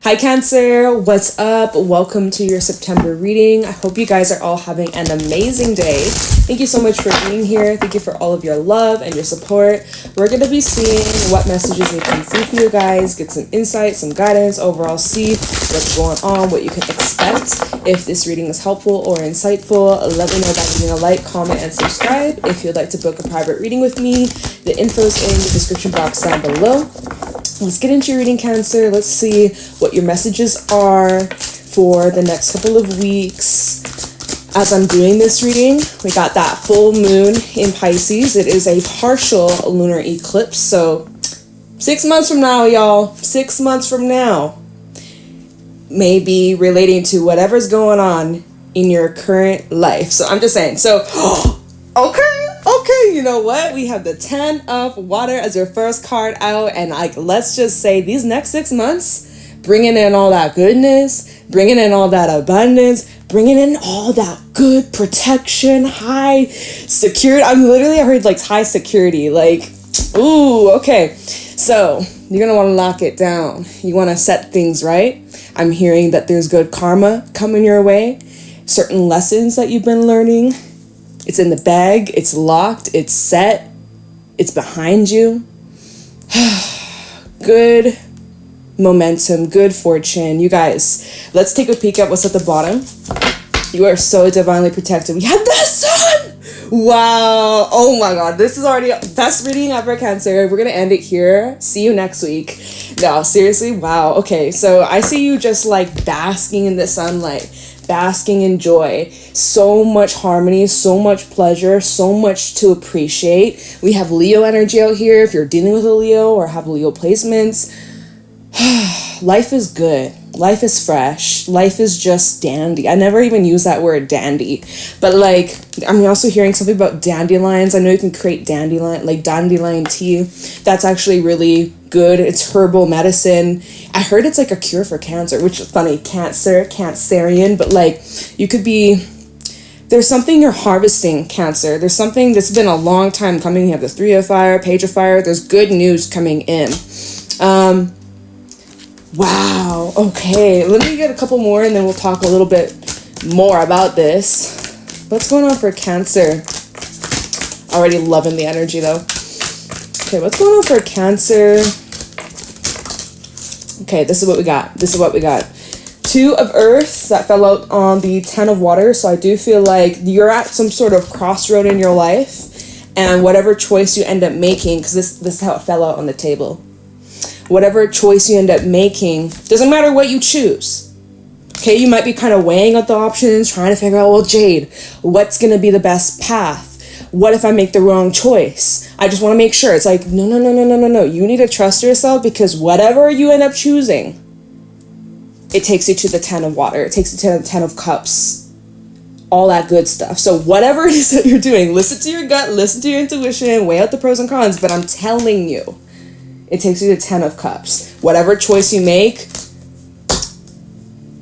Hi Cancer, what's up? Welcome to your September reading. I hope you guys are all having an amazing day. Thank you so much for being here. Thank you for all of your love and your support. We're going to be seeing what messages they come through for you guys, get some insight, some guidance, overall see what's going on, what you can expect. If this reading is helpful or insightful, let me know by leaving a like, comment, and subscribe. If you'd like to book a private reading with me, the info's in the description box down below. Let's get into your reading, Cancer. Let's see what your messages are for the next couple of weeks. As I'm doing this reading, we got that full moon in Pisces. It is a partial lunar eclipse. So 6 months from now, y'all, 6 months from now, may be relating to whatever's going on in your current life. So I'm just saying. So, Okay, you know what? We have the 10 of water as your first card out, and let's just say these next 6 months, bringing in all that goodness, bringing in all that abundance, bringing in all that good protection, high security. I heard high security, ooh, okay. So you're going to want to lock it down. You want to set things right. I'm hearing that there's good karma coming your way, certain lessons that you've been learning. It's in the bag, it's locked, it's set, it's behind you. Good momentum, good fortune. You guys, let's take a peek at what's at the bottom. You are so divinely protected. We have the sun! Wow. Oh my God, this is already best reading ever, Cancer. We're going to end it here. See you next week. No, seriously, wow. Okay, so I see you just basking in the sunlight. Basking in joy, so much harmony, so much pleasure, so much to appreciate. We have Leo energy out here. If you're dealing with a Leo or have Leo placements, life is good. Life is fresh. Life is just dandy. I never even use that word dandy, but I'm also hearing something about dandelions. I know you can create dandelion tea. That's actually really good. It's herbal medicine. I heard it's a cure for cancer, which is funny. Cancerian, but you could be, there's something you're harvesting, Cancer. There's something that's been a long time coming. You have the 3 of fire, page of fire. There's good news coming in. Wow. Okay. Let me get a couple more and then we'll talk a little bit more about this. What's going on for Cancer? Already loving the energy though. Okay. What's going on for Cancer? Okay. This is what we got. 2 of earth that fell out on the 10 of water. So I do feel like you're at some sort of crossroad in your life, and whatever choice you end up making, because this is how it fell out on the table. Whatever choice you end up making, doesn't matter what you choose. Okay, you might be kind of weighing out the options, trying to figure out, well, Jade, what's going to be the best path? What if I make the wrong choice? I just want to make sure. It's no. You need to trust yourself, because whatever you end up choosing, it takes you to the 10 of water. It takes you to the 10 of cups. All that good stuff. So whatever it is that you're doing, listen to your gut, listen to your intuition, weigh out the pros and cons, but I'm telling you, it takes you to 10 of cups. Whatever choice you make,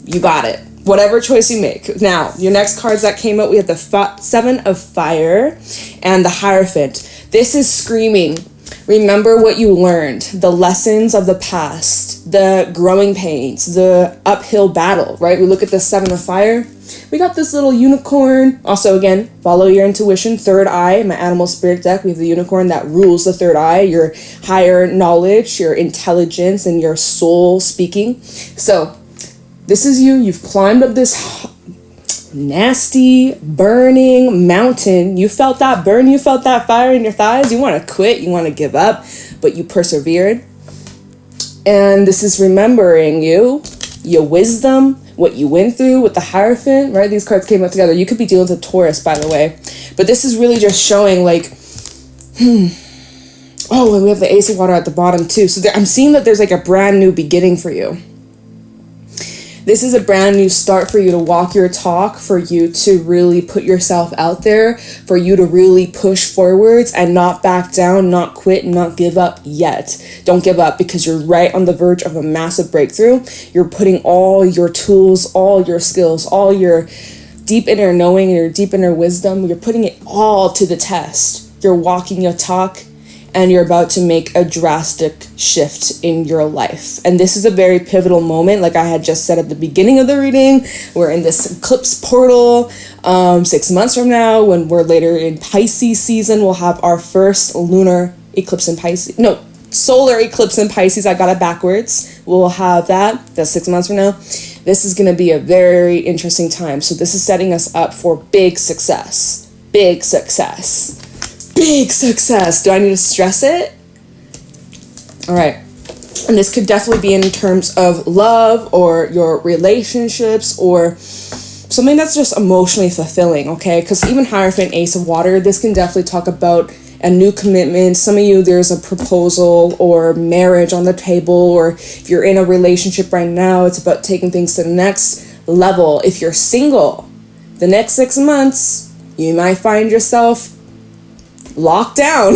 you got it. Whatever choice you make. Now, your next cards that came out, we have the 7 of fire and the Hierophant. This is screaming. Remember what you learned, the lessons of the past, the growing pains, the uphill battle, right? We look at the 7 of fire. We got this little unicorn. Also, again, follow your intuition. Third eye, my animal spirit deck. We have the unicorn that rules the third eye, your higher knowledge, your intelligence, and your soul speaking. So this is you. You've climbed up this nasty, burning mountain. You felt that burn. You felt that fire in your thighs. You want to quit. You want to give up, but you persevered. And this is remembering your wisdom, what you went through with the Hierophant, right? These cards came out together. You could be dealing with a Taurus, by the way. But this is really just showing oh, and we have the Ace of Water at the bottom too. So I'm seeing that there's a brand new beginning for you. This is a brand new start for you to walk your talk, for you to really put yourself out there, for you to really push forwards and not back down, not quit, not give up yet. Don't give up, because you're right on the verge of a massive breakthrough. You're putting all your tools, all your skills, all your deep inner knowing and your deep inner wisdom, you're putting it all to the test. You're walking your talk and you're about to make a drastic shift in your life. And this is a very pivotal moment. Like I had just said at the beginning of the reading, we're in this eclipse portal. 6 months from now, when we're later in Pisces season, we'll have our first lunar eclipse in Pisces. No, solar eclipse in Pisces. I got it backwards. We'll have that. That's 6 months from now. This is going to be a very interesting time. So this is setting us up for big success. Big success. Big success. Do I need to stress it? All right. And this could definitely be in terms of love or your relationships or something that's just emotionally fulfilling, okay? Because even Hierophant, Ace of Water, this can definitely talk about a new commitment. Some of you, there's a proposal or marriage on the table, or if you're in a relationship right now, it's about taking things to the next level. If you're single, the next 6 months, you might find yourself locked down.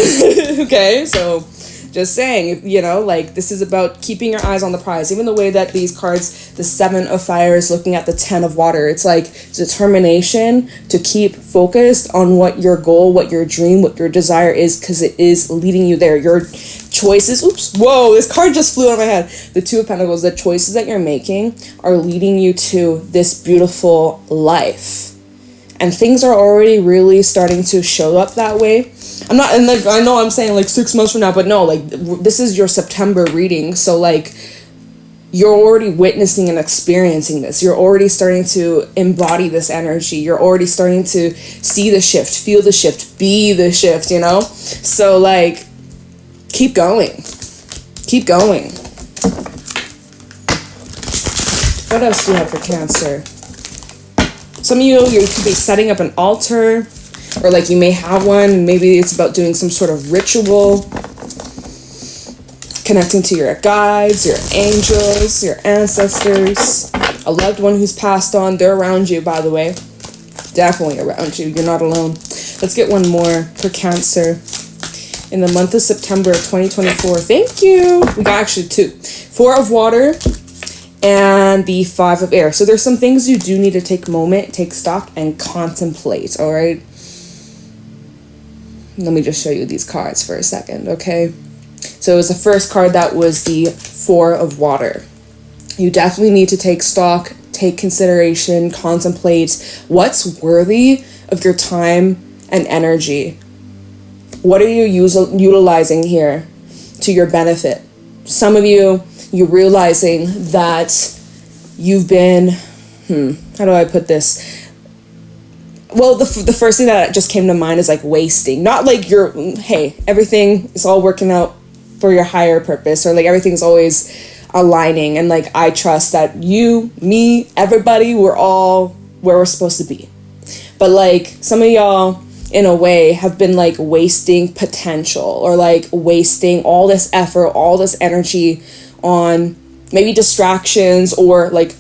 Okay, so just saying, you know, like this is about keeping your eyes on the prize. Even the way that these cards, the 7 of Fire is looking at the 10 of Water, it's like determination to keep focused on what your goal, what your dream, what your desire is, because it is leading you there. Your choices, this card just flew out of my head. The 2 of Pentacles, the choices that you're making are leading you to this beautiful life. And things are already really starting to show up that way. I'm not, and like, I know I'm saying like 6 months from now, but no, like this is your September reading. So like you're already witnessing and experiencing this. You're already starting to embody this energy. You're already starting to see the shift, feel the shift, be the shift, you know? So like, keep going. Keep going. What else do you have for Cancer? Some of you could be setting up an altar, or like you may have one. Maybe it's about doing some sort of ritual, connecting to your guides, your angels, your ancestors, a loved one who's passed on. They're around you, by the way. Definitely around you. You're not alone. Let's get one more for Cancer. In the month of September of 2024. Thank you. We got actually 2. 4 of Water and the 5 of Air. So there's some things you do need to take a moment, take stock, and contemplate, all right? Let me just show you these cards for a second, okay? So it was the first card that was the 4 of Water. You definitely need to take stock, take consideration, contemplate what's worthy of your time and energy. What are you utilizing here to your benefit? Some of you, you're realizing that you've been, how do I put this? Well, the first thing that just came to mind is like wasting. Not like you're, hey, everything is all working out for your higher purpose, or like everything's always aligning. And like, I trust that you, me, everybody, we're all where we're supposed to be. But like some of y'all, in a way, have been like wasting potential, or like wasting all this effort, all this energy on maybe distractions, or like,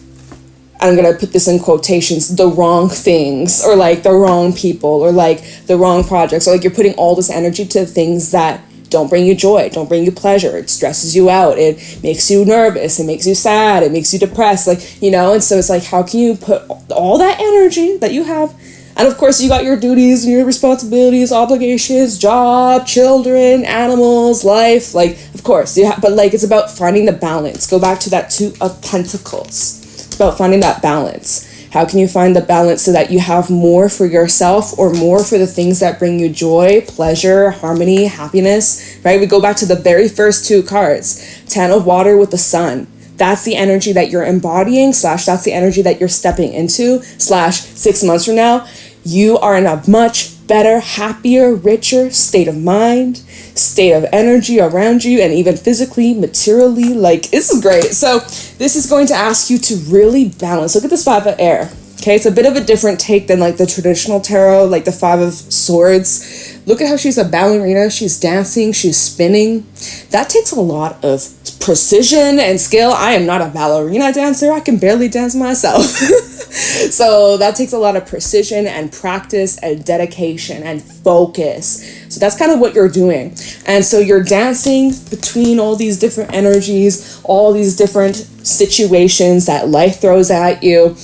I'm going to put this in quotations, the wrong things, or like the wrong people, or like the wrong projects, or like you're putting all this energy to things that don't bring you joy, don't bring you pleasure. It stresses you out. It makes you nervous. It makes you sad. It makes you depressed. Like, you know, and so it's like, how can you put all that energy that you have? And of course, you got your duties and your responsibilities, obligations, job, children, animals, life. Like, of course, but like, it's about finding the balance. Go back to that 2 of Pentacles. It's about finding that balance. How can you find the balance so that you have more for yourself, or more for the things that bring you joy, pleasure, harmony, happiness, right? We go back to the very first 2 cards, 10 of Water with the Sun. That's the energy that you're embodying, / that's the energy that you're stepping into, / 6 months from now, you are in a much better, happier, richer state of mind, state of energy around you, and even physically, materially. Like, this is great. So this is going to ask you to really balance. Look at this 5 of Air. Okay, it's a bit of a different take than like the traditional tarot, like the 5 of Swords. Look at how she's a ballerina. She's dancing, she's spinning. That takes a lot of precision and skill. I am not a ballerina dancer. I can barely dance myself. So that takes a lot of precision and practice and dedication and focus. So that's kind of what you're doing. And so you're dancing between all these different energies, all these different situations that life throws at you.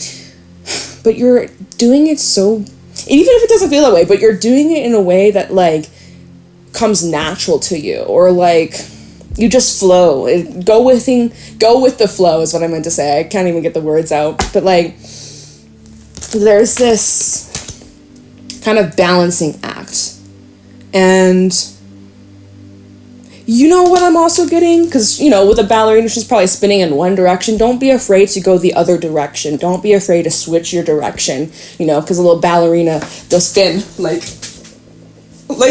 But you're doing it so, even if it doesn't feel that way, but you're doing it in a way that like comes natural to you, or like you just flow. Go with the flow is what I meant to say. I can't even get the words out. But like there's this kind of balancing act. And you know what I'm also getting? Because, you know, with a ballerina, she's probably spinning in one direction. Don't be afraid to go the other direction. Don't be afraid to switch your direction, you know, because a little ballerina, they'll spin like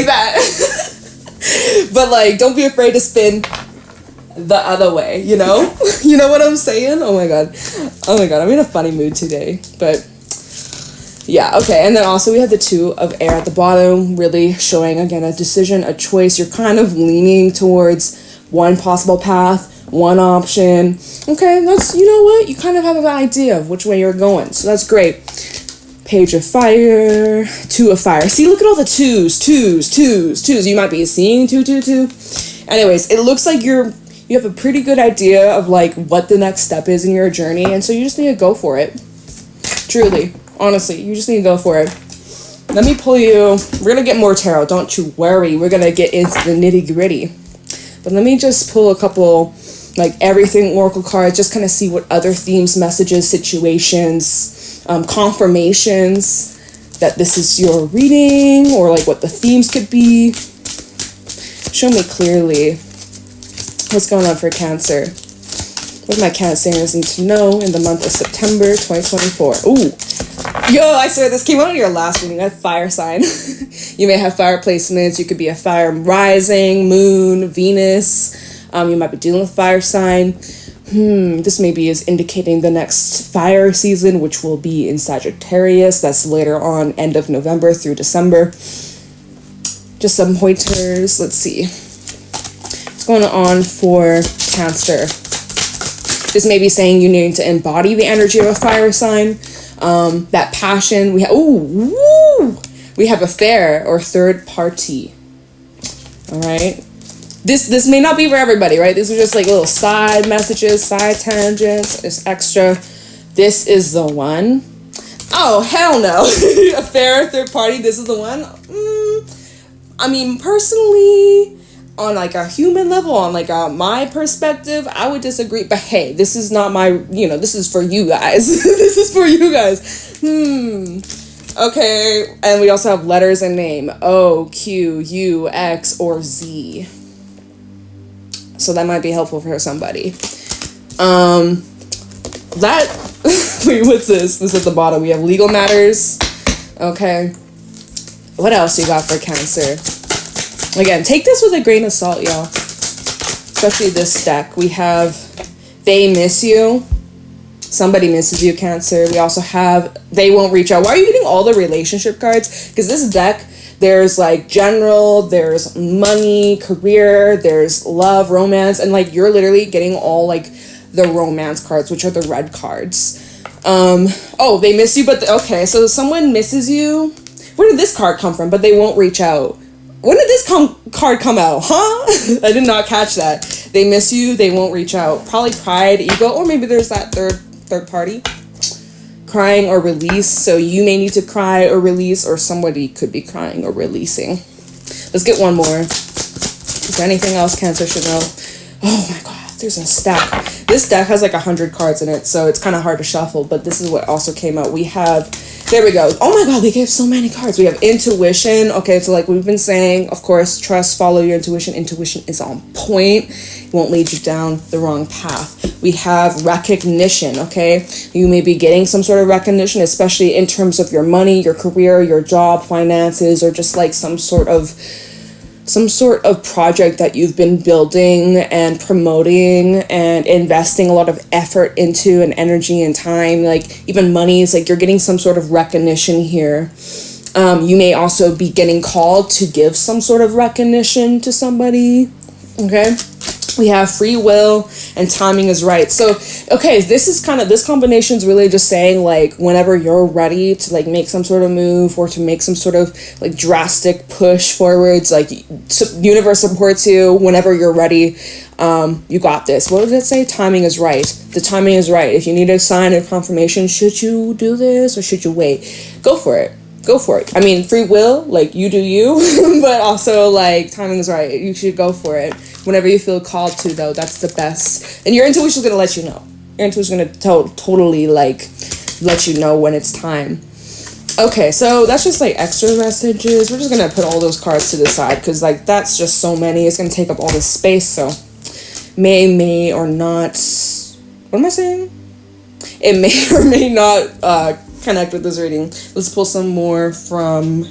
that. But like, don't be afraid to spin the other way, you know? You know what I'm saying? Oh my god, I'm in a funny mood today. But yeah, okay. And then also we have the 2 of air at the bottom, really showing again a decision, a choice. You're kind of leaning towards one possible path, one option. Okay, that's, you know what, you kind of have an idea of which way you're going, so that's great. Page of fire, 2 of fire. See, look at all the twos. You might be seeing 2, 2, 2. Anyways, it looks like you have a pretty good idea of like what the next step is in your journey, and so you just need to go for it. Truly, honestly, you just need to go for it. Let me pull you. We're gonna get more tarot, don't you worry. We're gonna get into the nitty gritty. But let me just pull a couple like everything oracle cards, just kind of see what other themes, messages, situations, confirmations that this is your reading, or like what the themes could be. Show me clearly what's going on for Cancer. What my Cancerians need to know in the month of September 2024. Ooh, yo, I swear this came out in your last reading. A fire sign. You may have fire placements. You could be a fire rising, moon, Venus. You might be dealing with fire sign. This maybe is indicating the next fire season, which will be in Sagittarius. That's later on, end of November through December. Just some pointers. Let's see. What's going on for Cancer? This may be saying you need to embody the energy of a fire sign. That passion. We have affair or third party. All right. This may not be for everybody, right? These are just like little side messages, side tangents. It's extra. This is the one. Oh, hell no. Affair, third party, this is the one. I mean, personally, on like a human level, on like my perspective, I would disagree. But hey, this is not my, this is for you guys. This is for you guys. Okay, and we also have letters and name. O, Q, U, X, or Z. So that might be helpful for somebody. Wait, what's this? This is at the bottom. We have legal matters. Okay. What else you got for Cancer? Again, take this with a grain of salt, y'all. Especially this deck. We have they miss you. Somebody misses you, Cancer. We also have they won't reach out. Why are you getting all the relationship cards? Because this deck, there's like general, there's money, career, there's love, romance, and like you're literally getting all like the romance cards, which are the red cards. Oh, they miss you, but okay, so someone misses you. Where did this card come from? But they won't reach out. When did this card come out? Huh? I did not catch that. They miss you, they won't reach out. Probably pride, ego, or maybe there's that third party. Crying or release. So you may need to cry or release, or somebody could be crying or releasing. Let's get one more. Is there anything else Cancer should know? Oh my god, there's a stack. This deck has like 100 cards in it, so it's kind of hard to shuffle, but this is what also came out. We have, there we go. Oh my god, they gave so many cards. We have intuition. Okay, so like we've been saying, of course, trust, follow your intuition. Intuition is on point. It won't lead you down the wrong path. We have recognition, okay? You may be getting some sort of recognition, especially in terms of your money, your career, your job, finances, or just like some sort of project that you've been building and promoting and investing a lot of effort into, and energy and time, like even money is like you're getting some sort of recognition here. You may also be getting called to give some sort of recognition to somebody, okay? We have free will and timing is right. So, okay, this combination is really just saying like whenever you're ready to like make some sort of move or to make some sort of like drastic push forwards, like universe supports you whenever you're ready. You got this. What does it say? Timing is right. The timing is right. If you need a sign of confirmation, should you do this or should you wait? Go for it. go for it. I mean, free will, like, you do you, but also, like, timing is right. You should go for it. Whenever you feel called to, though, that's the best. And your intuition's gonna let you know. Your intuition's gonna totally, like, let you know when it's time. Okay, so that's just, like, extra messages. We're just gonna put all those cards to the side, because, like, that's just so many. It's gonna take up all this space, so may or not... What am I saying? It may or may not, connect with this reading. Let's pull some more from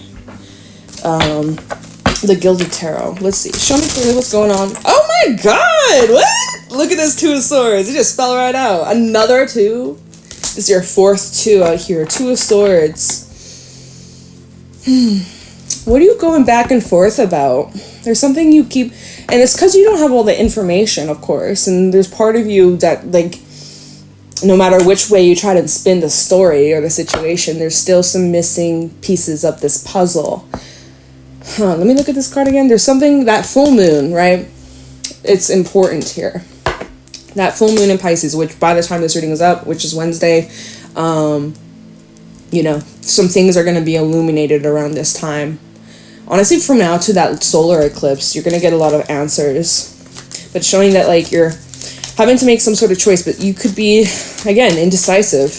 the Gilded Tarot. Let's see. Show me clearly what's going on. Oh my god! What? Look at this Two of Swords. It just fell right out. Another two. This is your fourth two out here. Two of Swords. What are you going back and forth about? There's something you keep... And it's because you don't have all the information, of course. And there's part of you that, like... No matter which way you try to spin the story or the situation, there's still some missing pieces of this puzzle. Let me look at this card again. There's something, that full moon, right? It's important here. That full moon in Pisces, which by the time this reading is up, which is Wednesday, you know, some things are going to be illuminated around this time. Honestly, from now to that solar eclipse, you're going to get a lot of answers. But showing that, like, you're having to make some sort of choice, but you could be, again, indecisive.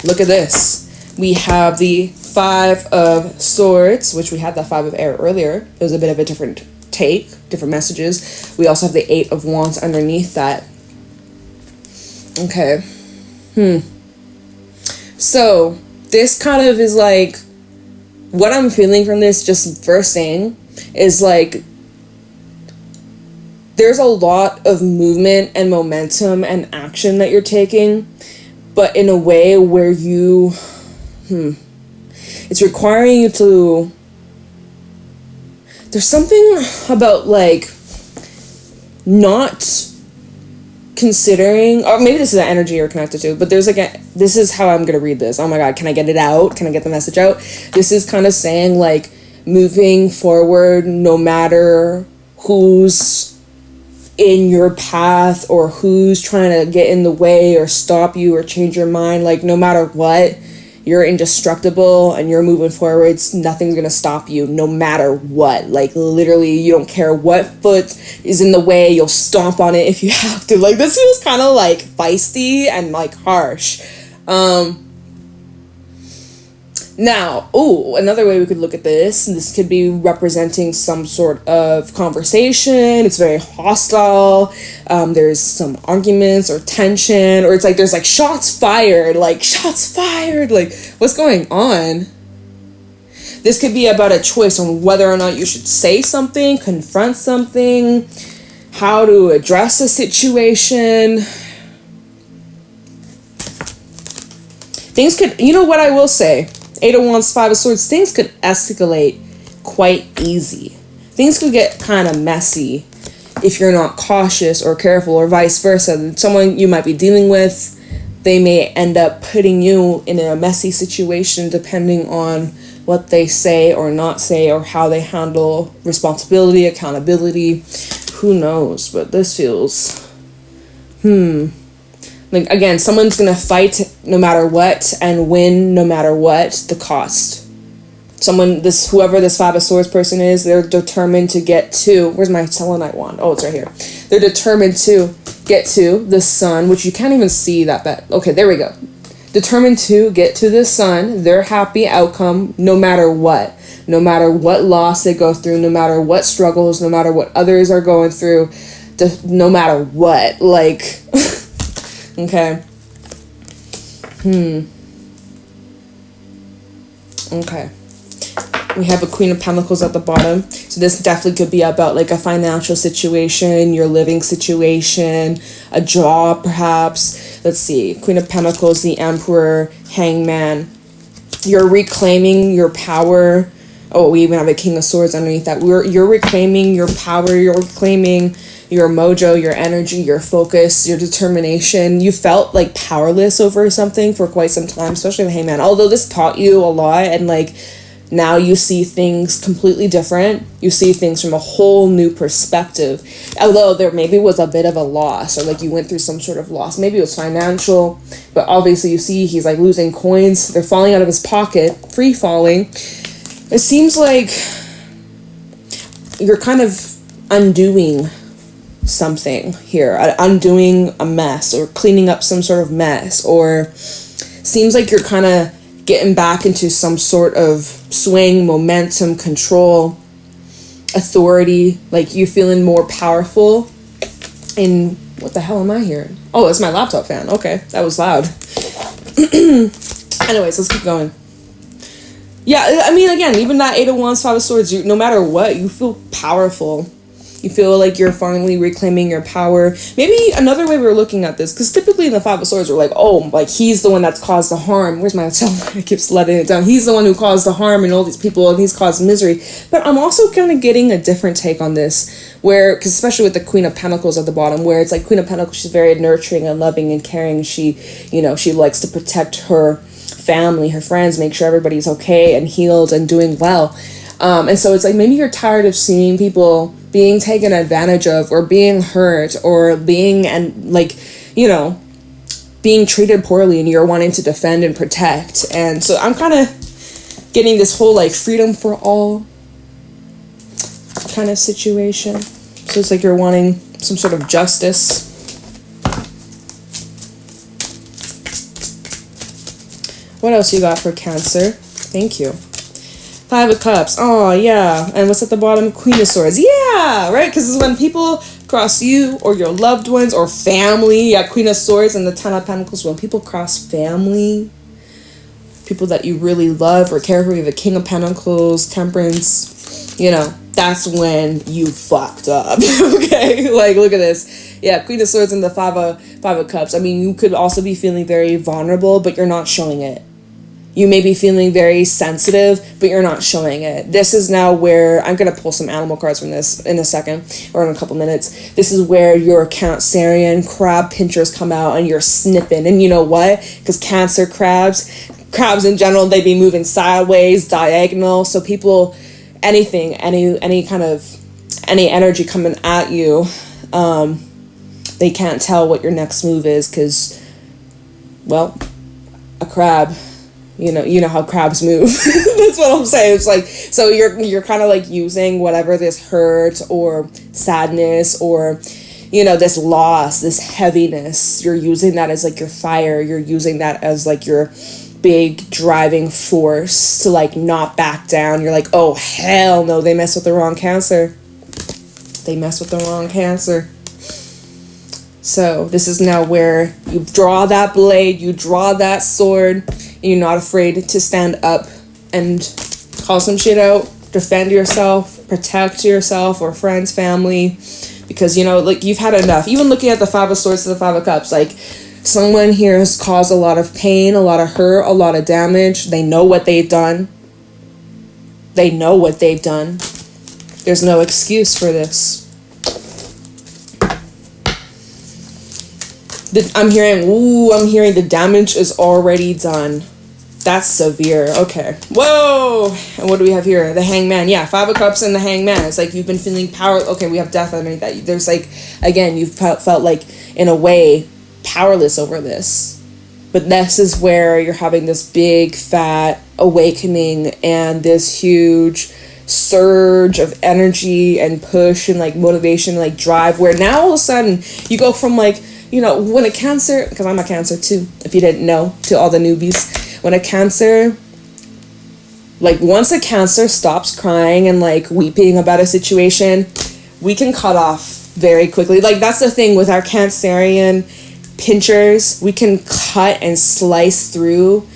Look at this. We have the Five of Swords, which we had the Five of Air earlier. It was a bit of a different take, different messages. We also have the Eight of Wands underneath that. Okay. So, this kind of is like, what I'm feeling from this, just first thing, is like, there's a lot of movement and momentum and action that you're taking, but in a way where you, it's requiring you to, there's something about, like, not considering, or maybe this is the energy you're connected to, but there's like this is how I'm going to read this. Oh my God, can I get it out? Can I get the message out? This is kind of saying, like, moving forward no matter who's in your path or who's trying to get in the way or stop you or change your mind. Like, no matter what, you're indestructible and you're moving forwards. Nothing's gonna stop you no matter what. Like, literally, you don't care what foot is in the way, you'll stomp on it if you have to. Like, this feels kind of like feisty and like harsh. Now, another way we could look at this could be representing some sort of conversation. It's very hostile. There's some arguments or tension, or it's like there's like shots fired, like, what's going on? This could be about a choice on whether or not you should say something, confront something, how to address a situation. Things could, you know what I will say? Eight of Wands, Five of Swords, things could escalate quite easy. Things could get kind of messy if you're not cautious or careful, or vice versa. Someone you might be dealing with, they may end up putting you in a messy situation depending on what they say or not say, or how they handle responsibility, accountability. Who knows? But this feels... Like, again, someone's going to fight no matter what and win no matter what the cost. Whoever this Five of Swords person is, they're determined to get to... Where's my selenite wand? Oh, it's right here. They're determined to get to the sun, which you can't even see that bad. Okay, there we go. Determined to get to the sun, their happy outcome, no matter what. No matter what loss they go through, no matter what struggles, no matter what others are going through, no matter what. Like... Okay. Okay. We have a Queen of Pentacles at the bottom. So this definitely could be about, like, a financial situation, your living situation, a job perhaps. Let's see. Queen of Pentacles, the Emperor, Hangman. You're reclaiming your power. Oh, we even have a King of Swords underneath that. You're reclaiming your power. You're reclaiming your mojo, your energy, your focus, your determination. You felt, like, powerless over something for quite some time, especially the Hangman. Although this taught you a lot, and, like, now you see things completely different. You see things from a whole new perspective. Although there maybe was a bit of a loss, or like you went through some sort of loss. Maybe it was financial, but obviously you see he's like losing coins. They're falling out of his pocket, free falling. It seems like you're kind of undoing something here, undoing a mess, or cleaning up some sort of mess, or seems like you're kind of getting back into some sort of swing, momentum, control, authority, like you feeling more powerful. And what the hell am I hearing? Oh, it's my laptop fan. Okay, that was loud. Anyways, let's keep going. Yeah, I mean, again, even that 8 of Wands, 5 of Swords, no matter what, you feel powerful. You feel like you're finally reclaiming your power. Maybe another way we're looking at this, because typically in the 5 of Swords, we're like, oh, like he's the one that's caused the harm. Where's my cell? I keep letting it down. He's the one who caused the harm and all these people, and he's caused misery. But I'm also kind of getting a different take on this, where, because especially with the Queen of Pentacles at the bottom, where it's like Queen of Pentacles, she's very nurturing and loving and caring. She, you know, she likes to protect her family, her friends, make sure everybody's okay and healed and doing well. And so it's like maybe you're tired of seeing people being taken advantage of, or being hurt, or being, and like, you know, being treated poorly, and you're wanting to defend and protect. And so I'm kind of getting this whole like freedom for all kind of situation. So it's like you're wanting some sort of justice. What else you got for Cancer? Thank you. 5 of Cups. Oh, yeah. And what's at the bottom? Queen of Swords. Yeah, right? Because it's when people cross you, or your loved ones, or family. Yeah, Queen of Swords and the 10 of Pentacles. When people cross family, people that you really love or care for, the King of Pentacles, Temperance, you know, that's when you fucked up. Okay? Like, look at this. Yeah, Queen of Swords and the 5 of Cups. I mean, you could also be feeling very vulnerable, but you're not showing it. You may be feeling very sensitive, but you're not showing it. This is now where, I'm going to pull some animal cards from this in a second, or in a couple minutes. This is where your Cancerian crab pinchers come out, and you're snipping. And you know what? Because Cancer crabs in general, they be moving sideways, diagonal. So people, anything, any kind of, any energy coming at you, they can't tell what your next move is, because, well, a crab, you know how crabs move. That's what I'm saying. It's like, so you're kind of like using whatever this hurt or sadness, or, you know, this loss, this heaviness, you're using that as like your fire. You're using that as like your big driving force to like not back down. You're like, oh hell no, they mess with the wrong Cancer. They mess with the wrong Cancer. So this is now where you draw that blade, you draw that sword, and you're not afraid to stand up and call some shit out, defend yourself, protect yourself or friends, family, because, you know, like, you've had enough. Even looking at the 5 of Swords to the 5 of Cups, like, someone here has caused a lot of pain, a lot of hurt, a lot of damage. They know what they've done. They know what they've done. There's no excuse for this. I'm hearing the damage is already done. That's severe. Okay. Whoa. And what do we have here? The Hangman. Yeah, 5 of Cups and the Hangman. It's like you've been feeling power. Okay, we have death underneath that. There's like, again, you've felt like, in a way, powerless over this. But this is where you're having this big, fat awakening and this huge surge of energy and push and like motivation, like drive, where now all of a sudden you go from like, you know, when a Cancer, because I'm a Cancer too, if you didn't know, to all the newbies, when a Cancer, like once a Cancer stops crying and like weeping about a situation, we can cut off very quickly. Like, that's the thing with our Cancerian pinchers, we can cut and slice through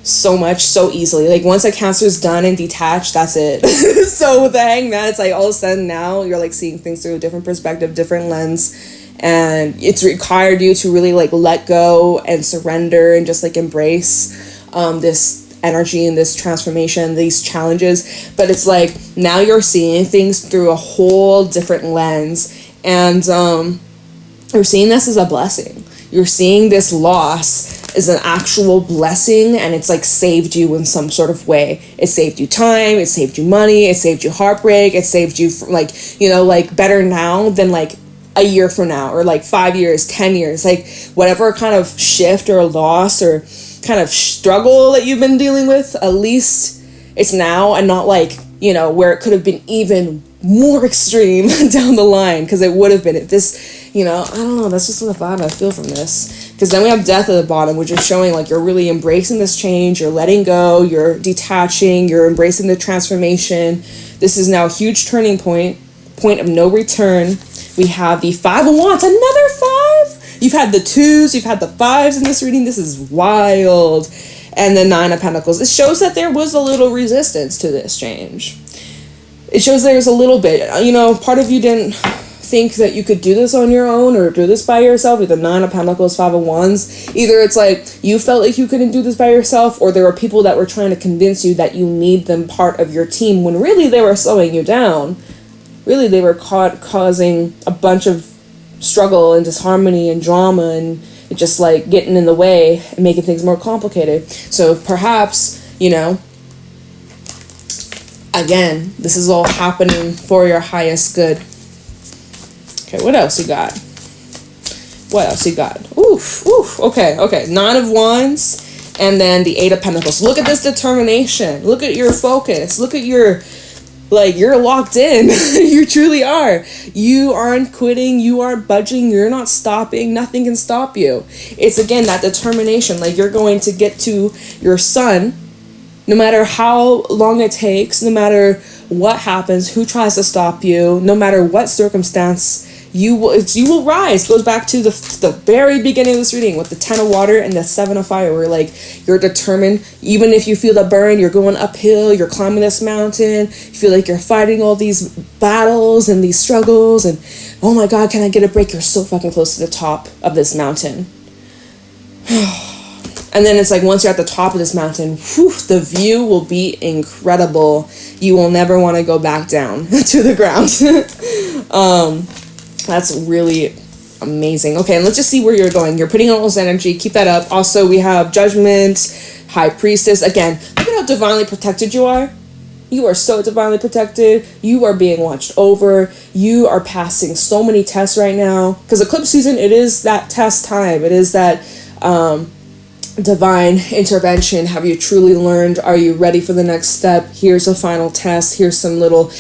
so much so easily. Like, once a Cancer's done and detached, that's it. So with the Hangman, it's like all of a sudden now you're like seeing things through a different perspective, different lens. And it's required you to really like let go and surrender and just like embrace this energy and this transformation, these challenges. But it's like now you're seeing things through a whole different lens, and you're seeing this as a blessing. You're seeing this loss is an actual blessing, and it's like saved you in some sort of way. It saved you time, it saved you money, it saved you heartbreak, it saved you like, you know, like better now than like a year from now, or like 5 years, 10 years, like whatever kind of shift or loss or kind of struggle that you've been dealing with, at least it's now, and not like, you know, where it could have been even more extreme down the line, because it would have been if this, you know, I don't know, that's just the vibe I feel from this. Because then we have death at the bottom, which is showing like you're really embracing this change, you're letting go, you're detaching, you're embracing the transformation. This is now a huge turning point of no return. We have the 5 of Wands, another 5. You've had the 2s, you've had the 5s in this reading. This is wild. And the 9 of Pentacles. It shows that there was a little resistance to this change. It shows there's a little bit, you know, part of you didn't think that you could do this on your own or do this by yourself with the 9 of Pentacles, 5 of Wands. Either it's like you felt like you couldn't do this by yourself, or there were people that were trying to convince you that you need them part of your team, when really they were slowing you down. Really they were causing a bunch of struggle and disharmony and drama, and just like getting in the way and making things more complicated. So perhaps, you know, again, this is all happening for your highest good. Okay, what else you got? What else you got? Oof. Okay. 9 of Wands, and then the 8 of Pentacles. Look at this determination. Look at your focus. Look at your, like, you're locked in. You truly are. You aren't quitting. You aren't budging. You're not stopping. Nothing can stop you. It's, again, that determination. Like, you're going to get to your sun, no matter how long it takes, no matter what happens, who tries to stop you, no matter what circumstance, you will rise. Goes back to the very beginning of this reading with the 10 of Water and the 7 of Fire, where like you're determined. Even if you feel the burn, you're going uphill, you're climbing this mountain, you feel like you're fighting all these battles and these struggles, and oh my God, can I get a break? You're so fucking close to the top of this mountain. And then it's like once you're at the top of this mountain, whew, the view will be incredible. You will never want to go back down to the ground. That's really amazing. Okay, and let's just see where you're going. You're putting on all this energy. Keep that up. Also, we have Judgment, High Priestess. Again, look at how divinely protected you are. You are so divinely protected. You are being watched over. You are passing so many tests right now. Because eclipse season, it is that test time. It is that divine intervention. Have you truly learned? Are you ready for the next step? Here's a final test. Here's some little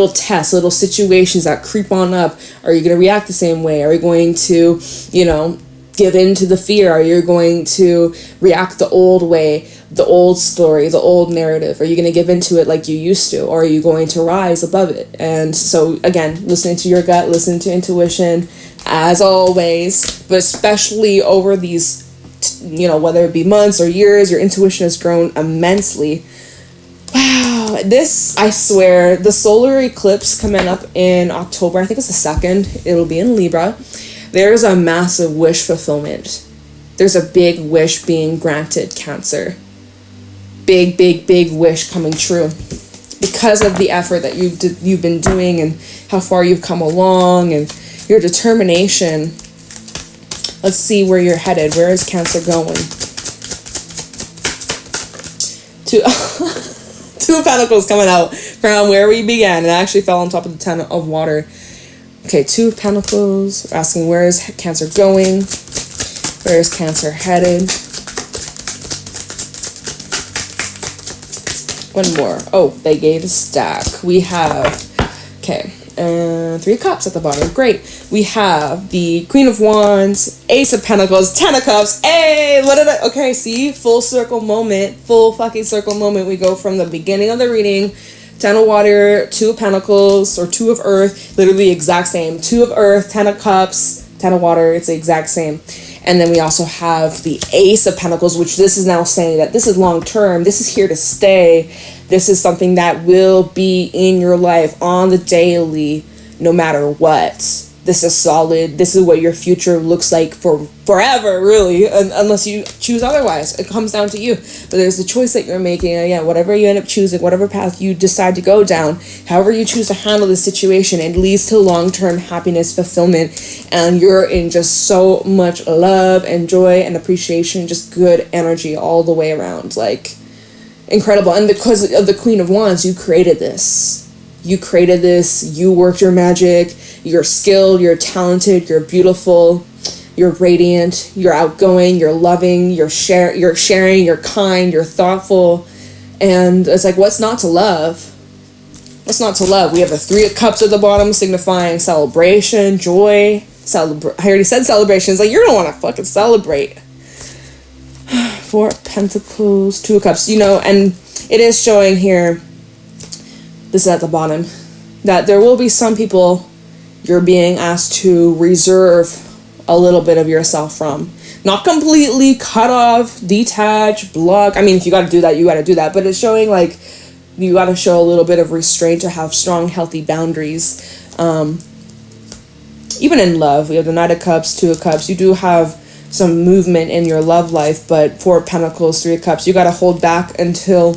tests, little situations that creep on up. Are you going to react the same way? Are you going to, you know, give in to the fear? Are you going to react the old way, the old story, the old narrative? Are you going to give into it like you used to? Or are you going to rise above it? And so, again, listening to your gut, listening to intuition, as always, but especially over these, you know, whether it be months or years, your intuition has grown immensely. Wow, this, I swear, the solar eclipse coming up in October, I think it's the 2nd, it'll be in Libra. There's a massive wish fulfillment. There's a big wish being granted, Cancer. Big wish coming true. Because of the effort that you've been doing and how far you've come along and your determination. Let's see where you're headed. Where is Cancer going? Two of Pentacles coming out from where we began. It actually fell on top of the 10 of Water. Okay, 2 of Pentacles. We're asking, where is Cancer going? Where is Cancer headed? One more. Oh, they gave a stack. We have, okay, 3 of Cups at the bottom. Great. We have the Queen of Wands, Ace of Pentacles, 10 of Cups. Hey, what did I, okay, see, full circle moment, full fucking circle moment. We go from the beginning of the reading, 10 of Water, 2 of Pentacles, or 2 of Earth, literally the exact same. 2 of Earth, 10 of Cups, 10 of Water, it's the exact same. And then we also have the Ace of Pentacles, which this is now saying that this is long term. This is here to stay. This is something that will be in your life on the daily, no matter what. this is solid, this is what your future looks like for forever, really, unless you choose otherwise. It comes down to you. But there's the choice that you're making, and yeah, whatever you end up choosing, whatever path you decide to go down, however you choose to handle the situation, it leads to long-term happiness, fulfillment, and you're in just so much love and joy and appreciation, just good energy all the way around, like, incredible. And because of the Queen of Wands, you created this. You worked your magic, you're skilled, you're talented, you're beautiful, you're radiant, you're outgoing, you're loving, you're sharing, you're kind, you're thoughtful. And it's like, what's not to love? What's not to love? We have the Three of Cups at the bottom, signifying celebration, joy. I already said celebration. It's like, you're gonna want to fucking celebrate. Four of Pentacles, Two of Cups, and it is showing here, this is at the bottom, that there will be some people you're being asked to reserve a little bit of yourself from. Not completely cut off, detach, block. I mean, if you got to do that, you got to do that. But it's showing like you got to show a little bit of restraint to have strong, healthy boundaries. Even in love, we have the Knight of Cups, Two of Cups. You do have some movement in your love life, but Four of Pentacles, Three of Cups, you got to hold back until,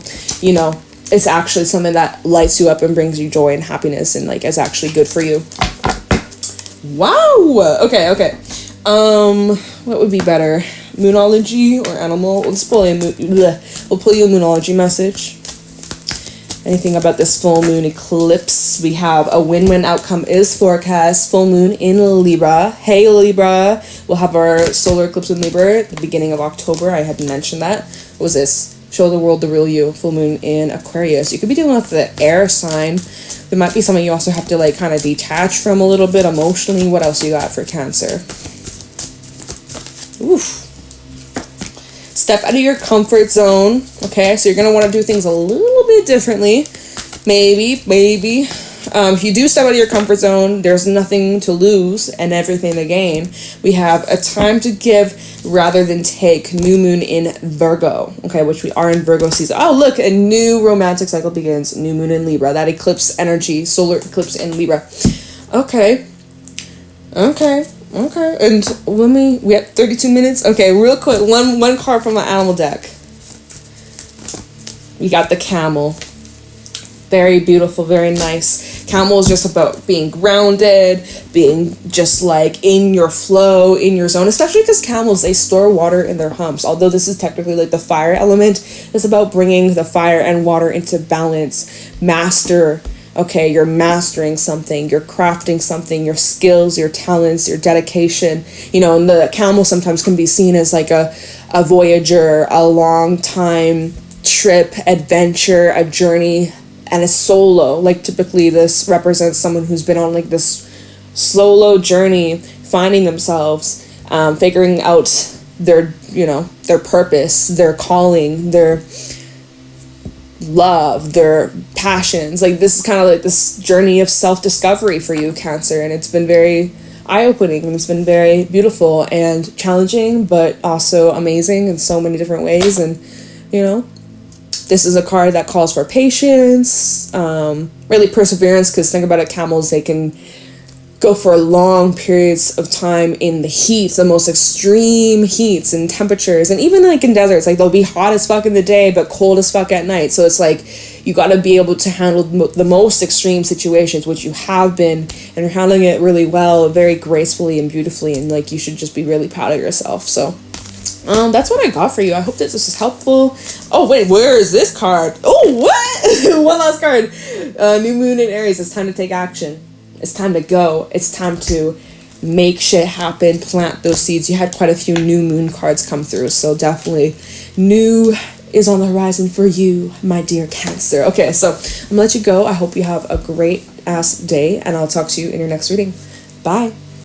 it's actually something that lights you up and brings you joy and happiness and like is actually good for you. Wow. Okay. What would be better, Moonology or Animal? We'll pull you a Moonology message. Anything about this full moon eclipse? We have a win-win outcome is forecast. Full moon in Libra. Hey Libra. We'll have our solar eclipse in Libra at the beginning of October. I had mentioned that. What was this? Show the world the real you. Full moon in Aquarius. You could be dealing with the air sign. There might be something you also have to like kind of detach from a little bit emotionally. What else you got for Cancer? Oof. Step out of your comfort zone. Okay, so you're going to want to do things a little bit differently. Maybe. If you do step out of your comfort zone, there's nothing to lose and everything to gain. We have a time to give rather than take. New moon in Virgo. Okay, which we are in Virgo season. Oh, look, a new romantic cycle begins. New moon in Libra. That eclipse energy, solar eclipse in Libra. Okay. And we have 32 minutes. Okay, real quick, one card from my animal deck. We got the Camel. Very beautiful, very nice. Camel is just about being grounded, being just like in your flow, in your zone, especially because camels, they store water in their humps. Although this is technically like the fire element, it's about bringing the fire and water into balance. Okay, you're mastering something, you're crafting something, your skills, your talents, your dedication. And the camel sometimes can be seen as like a voyager, a long time trip, adventure, a journey, and a solo. Like typically this represents someone who's been on like this solo journey, finding themselves, figuring out their purpose, their calling, their love, their passions. Like this is kind of like this journey of self-discovery for you, Cancer, and it's been very eye-opening and it's been very beautiful and challenging, but also amazing in so many different ways. And this is a card that calls for patience, really perseverance, because think about it, camels, they can go for long periods of time in the heat, the most extreme heats and temperatures, and even like in deserts, like they'll be hot as fuck in the day but cold as fuck at night. So it's like you got to be able to handle the most extreme situations, which you have been, and you're handling it really well, very gracefully and beautifully, and like you should just be really proud of yourself. So that's what I got for you. I hope that this is helpful. Oh wait, where is this card? Oh, what? One last card. New moon in Aries. It's time to take action. It's time to go. It's time to make shit happen, plant those seeds. You had quite a few new moon cards come through, so definitely new is on the horizon for you, my dear Cancer. Okay, so I'm gonna let you go. I hope you have a great ass day, and I'll talk to you in your next reading. Bye.